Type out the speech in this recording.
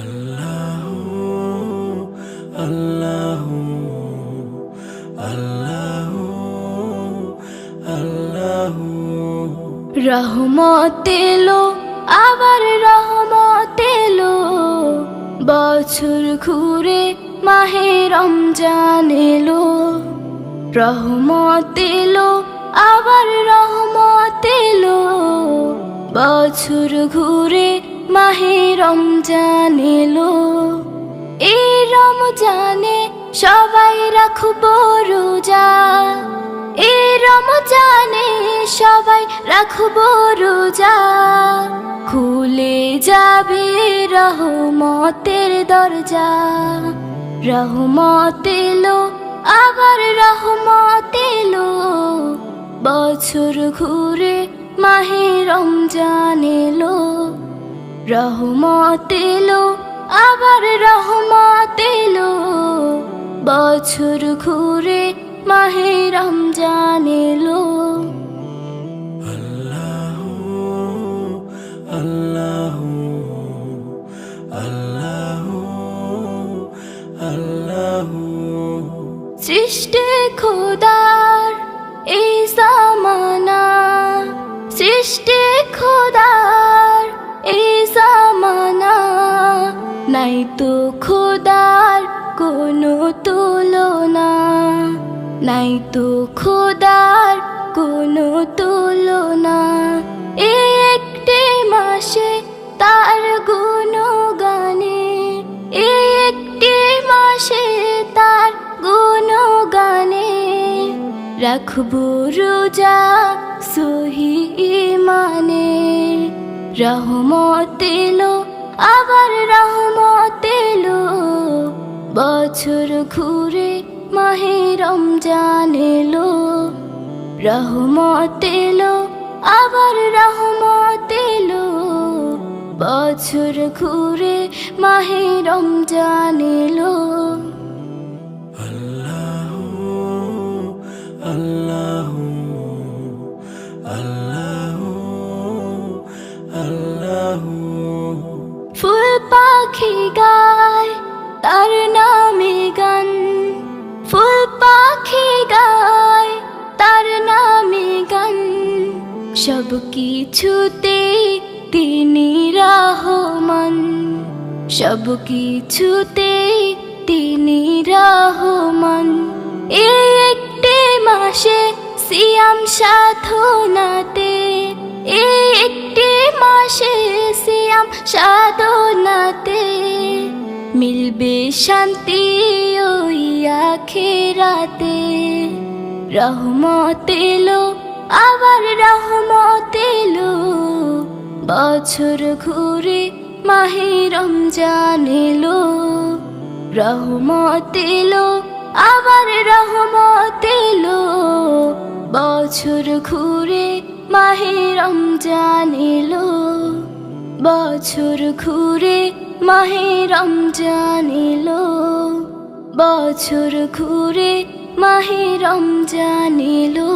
আল্লাহু আল্লাহু আল্লাহু আল্লাহু রহমত এলো আবার রহমত এলো, বছর ঘুরে মাহে রমজান এলো। রহমত এলো আবার রহমত এলো, বছর ঘুরে মাহে রমজান এলো। এই রমজানে সবাই রাখবো রোজা, এই রমজানে সবাই রাখবো রোজা। খুলে যাবে রহমতের দরজা। রহমত এলো আবার রহমত এলো, বছর ঘুরে মাহে রমজান এলো। রহমত এলো আবার রহমত এলো, বছর ঘুরে মাহে রমজান এলো। আল্লাহু আল্লাহু আল্লাহু আল্লাহু সৃষ্টি খোদার এই জামানা, সৃষ্টি খোদার এই জামানা। নাই তো খোদার কোনো তুলনা, নাই তো খোদার কোনো তুলনা। এই একটি মাসে তার গুণগানে, এই একটি মাসে তার গুণগানে। রাখবো রোজা সহি ঈমানে। রহমত এলো আবার রহমত এলো, বছর ঘুরে মাহে রমজান এলো। রহমত এলো আবার রহমত এলো, বছর ঘুরে মাহে রমজান এলো। আল্লাহু আল্লাহু আল্লাহু আল্লাহু ফুল পাখি গায় তার নামে গান, ফুল পাখি গায় তার নামে গান। সব কিছুতে তিনি রহমান, সব কিছুতে তিনি রহমান। এই একটি মাসে সিয়াম সাধনাতে, এই একটি মাসে সিয়াম সাধনাতে। মিলবে শান্তি ওই আখিরাতে। রহমত এলো আবার রহমত এলো, বছর ঘুরে মাহে রমজান এলো। রহমত এলো আবার রহমত এলো, বছর ঘুরে মাহে রমজান এলো। বছর ঘুরে মাহে রমজান এলো, বছর ঘুরে মাহে রমজান এলো।